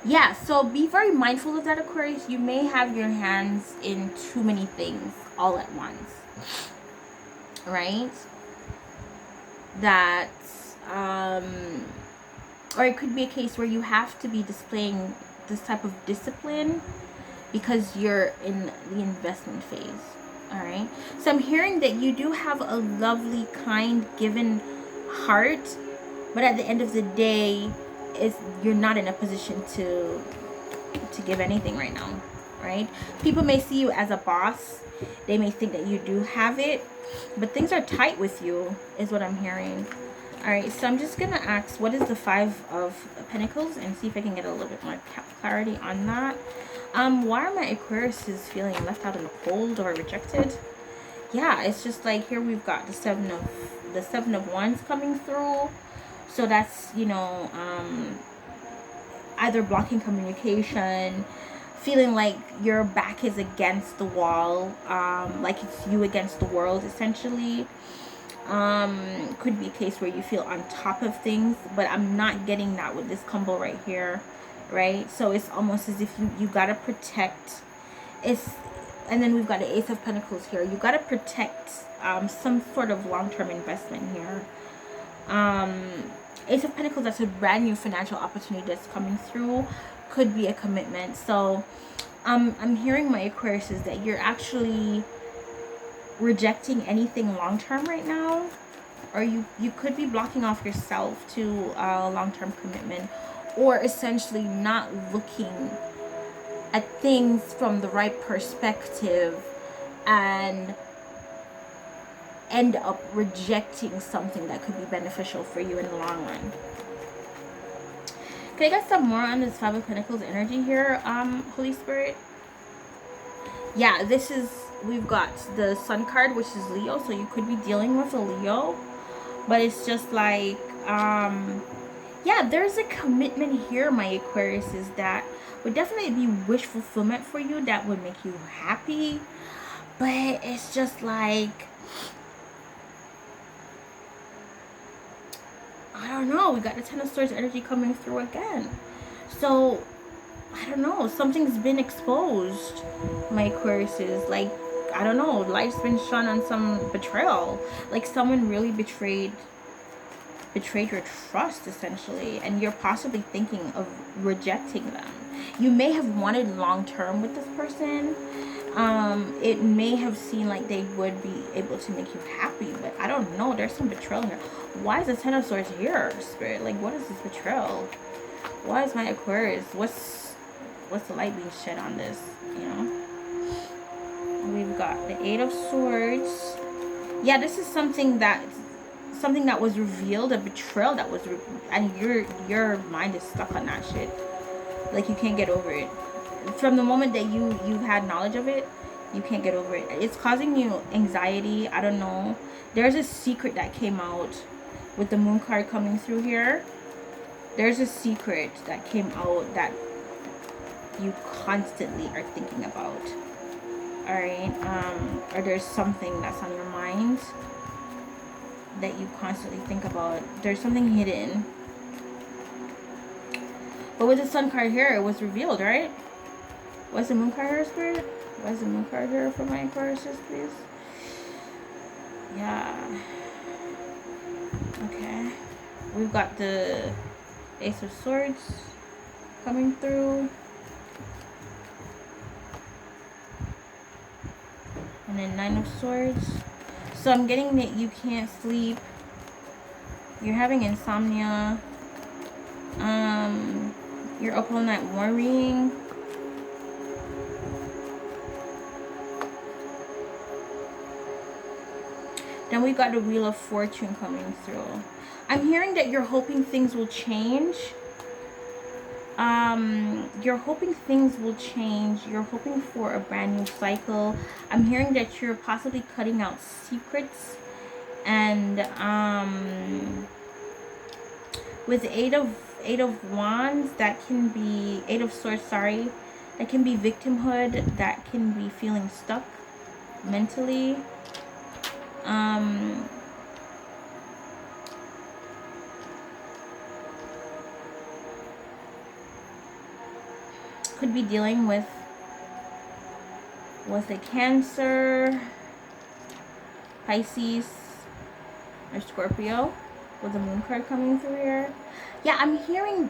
Yeah, so be very mindful of that, Aquarius. You may have your hands in too many things all at once, right? That or it could be a case where you have to be displaying this type of discipline because you're in the investment phase. All right, so I'm hearing that you do have a lovely, kind, given heart, but at the end of the day, you're not in a position to give anything right now, right? People may see you as a boss. They may think that you do have it, but things are tight with you, is what I'm hearing. All right, so I'm just gonna ask, what is the Five of Pentacles, and see if I can get a little bit more clarity on that. Why are my Aquariuses feeling left out in the cold or rejected? Yeah, it's just like here we've got the Seven of Wands coming through. So that's, you know, either blocking communication, feeling like your back is against the wall, like it's you against the world, essentially. Could be a case where you feel on top of things, but I'm not getting that with this combo right here, right? So it's almost as if you gotta protect. And then we've got the Ace of Pentacles here. You gotta protect some sort of long-term investment here. Ace of Pentacles, that's a brand new financial opportunity that's coming through. Could be a commitment. So I'm hearing, my Aquarius, is that you're actually rejecting anything long-term right now, or you could be blocking off yourself to a long-term commitment, or essentially not looking at things from the right perspective and end up rejecting something that could be beneficial for you in the long run. Can I get some more on this Five of Pentacles energy here, Holy Spirit? Yeah, this is, we've got the Sun card, which is Leo, so you could be dealing with a Leo, but it's just like, yeah, there's a commitment here, my Aquarius, is that would definitely be wish fulfillment for you, that would make you happy, but it's just like, I don't know, we got the Ten of Swords energy coming through again. So I don't know, something's been exposed, my Aquarius is like, I don't know, life's been shone on some betrayal. Like someone really betrayed your trust essentially, and you're possibly thinking of rejecting them. You may have wanted long term with this person. It may have seemed like they would be able to make you happy, but I don't know, there's some betrayal here. Why is the Ten of Swords here, Spirit? Like, what is this betrayal? Why is my Aquarius, what's the light being shed on this, you know? We've got the Eight of Swords. Yeah, this is something that was revealed, a betrayal that was and your mind is stuck on that shit. Like, you can't get over it. From the moment that you've had knowledge of it, you can't get over it. It's causing you anxiety. I don't know. There's a secret that came out with the Moon card coming through here. There's a secret that came out that you constantly are thinking about. Alright? Or there's something that's on your mind that you constantly think about. There's something hidden. But with the Sun card here, it was revealed, right? What's the Moon card here, Spirit? Why is the Moon card here for my Aquarius, please? Yeah. Okay. We've got the Ace of Swords coming through. And then Nine of Swords. So I'm getting that you can't sleep. You're having insomnia. You're up all night worrying. Then we got the Wheel of Fortune coming through. I'm hearing that you're hoping things will change. You're hoping things will change. You're hoping for a brand new cycle. I'm hearing that you're possibly cutting out secrets. And with Eight of Wands, that can be Eight of Swords, sorry. That can be victimhood. That can be feeling stuck mentally. Could be dealing with a Cancer, Pisces, or Scorpio with the Moon card coming through here. Yeah, I'm hearing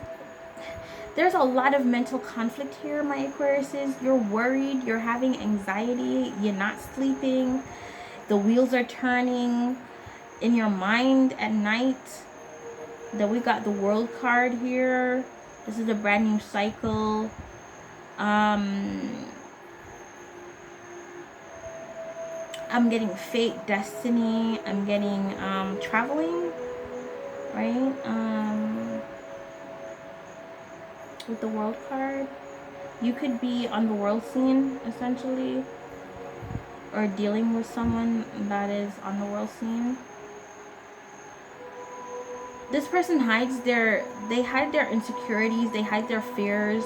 there's a lot of mental conflict here, my Aquariuses. You're worried, you're having anxiety, you're not sleeping, the wheels are turning in your mind at night. Then we got the World card here. This is a brand new cycle. I'm getting fate, destiny. I'm getting traveling, right? With the World card, you could be on the world scene essentially, or dealing with someone that is on the world scene. This person hides their insecurities, they hide their fears.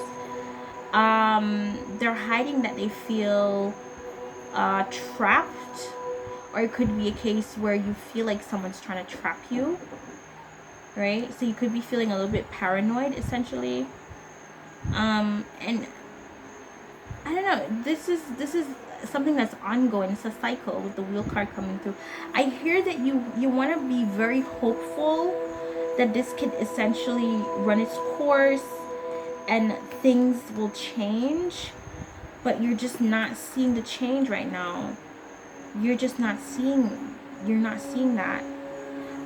They're hiding that they feel trapped, or it could be a case where you feel like someone's trying to trap you, right? So you could be feeling a little bit paranoid essentially. And I don't know, this is something that's ongoing. It's a cycle with the Wheel card coming through. I hear that you want to be very hopeful that this could essentially run its course and things will change, but you're just not seeing the change right now. You're not seeing that.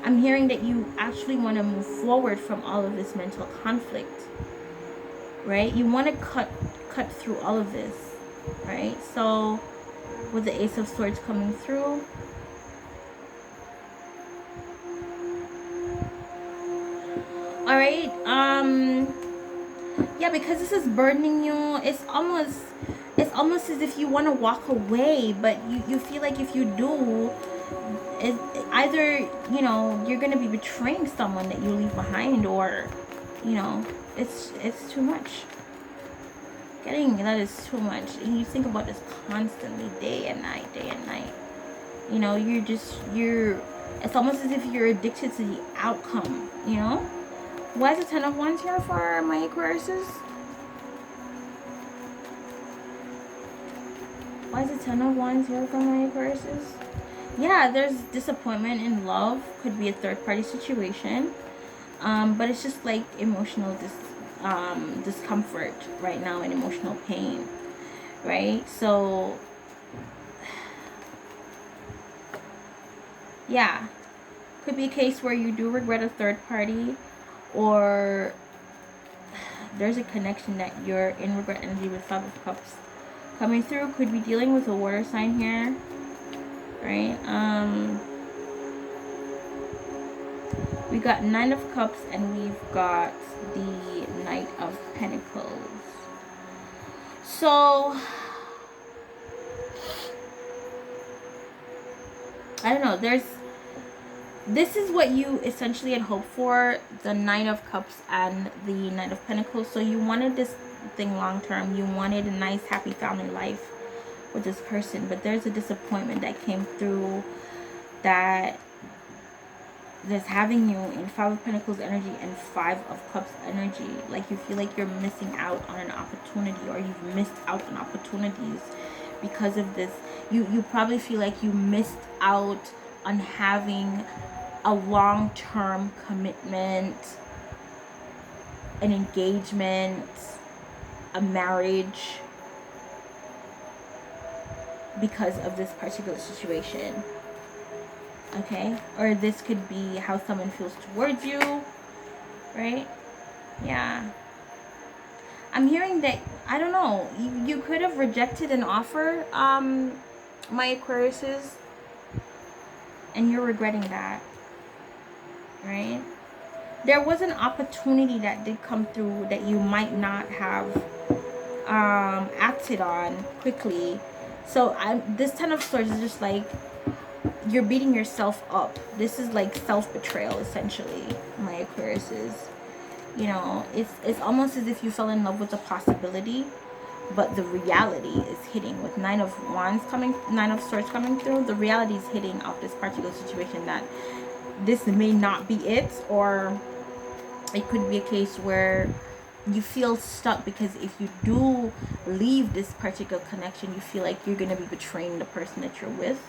I'm hearing that you actually want to move forward from all of this mental conflict, right? You want to cut through all of this, right? So with the Ace of Swords coming through, all right, yeah, because this is burdening you, it's almost as if you want to walk away, but you feel like if you do, either, you know, you're going to be betraying someone that you leave behind, or, you know, it's too much. Getting that is too much. And you think about this constantly, day and night. You know, it's almost as if you're addicted to the outcome, you know? Why is the Ten of Wands here for my Aquariuses? Why is the Ten of Wands here for my Aquariuses? Yeah, there's disappointment in love. Could be a third-party situation. But it's just like emotional discomfort right now and emotional pain, right? So, yeah. Could be a case where you do regret a third party, or there's a connection that you're in regret energy with Five of Cups coming through. Could be dealing with a water sign here, right? We got Nine of Cups and we've got the Knight of Pentacles. So, I don't know, this is what you essentially had hoped for, the Nine of Cups and the Knight of Pentacles. So you wanted this thing long term. You wanted a nice, happy family life with this person. But there's a disappointment that came through that that's having you in Five of Pentacles energy and Five of Cups energy. Like you feel like you're missing out on an opportunity, or you've missed out on opportunities because of this. You probably feel like you missed out on having a long-term commitment, an engagement, a marriage, because of this particular situation. Okay? Or this could be how someone feels towards you, right? Yeah. I'm hearing that, I don't know, you could have rejected an offer, my Aquariuses, and you're regretting that, right? There was an opportunity that did come through that you might not have acted on quickly. So this Ten of Swords is just like you're beating yourself up. This is like self-betrayal, essentially, my Aquariuses. You know, it's almost as if you fell in love with a possibility, but the reality is hitting with Nine of Swords coming through. The reality is hitting off this particular situation that this may not be it, or it could be a case where you feel stuck because if you do leave this particular connection, you feel like you're going to be betraying the person that you're with.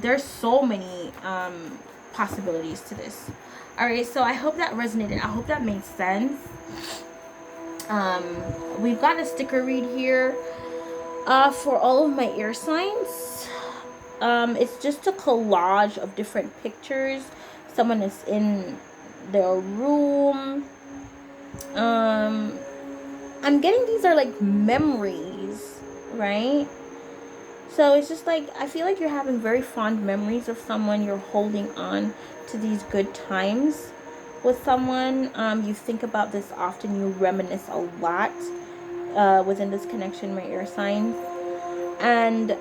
There's so many possibilities to this. All right, so I hope that resonated. I hope that made sense. We've got a sticker read here for all of my air signs. It's just a collage of different pictures. Someone is in their room. I'm getting these are like memories, right? So it's just like, I feel like you're having very fond memories of someone. You're holding on to these good times with someone. You think about this often. You reminisce a lot within this connection, my air signs. And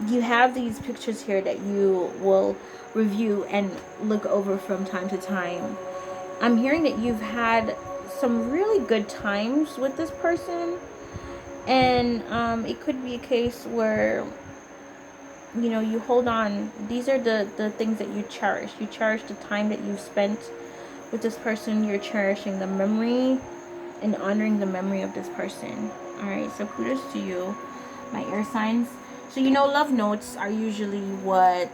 you have these pictures here that you will review and look over from time to time. I'm hearing that you've had some really good times with this person. And it could be a case where, you know, you hold on. These are the things that you cherish. You cherish the time that you've spent with this person. You're cherishing the memory and honoring the memory of this person. Alright, so kudos to you, my air signs. So, you know, love notes are usually what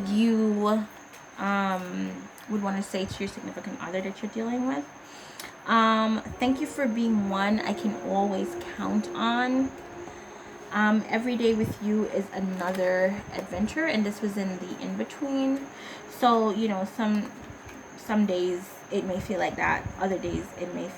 you would want to say to your significant other that you're dealing with. Thank you for being one I can always count on. Every day with you is another adventure, and this was in the in-between. So, you know, some days it may feel like that, other days it may feel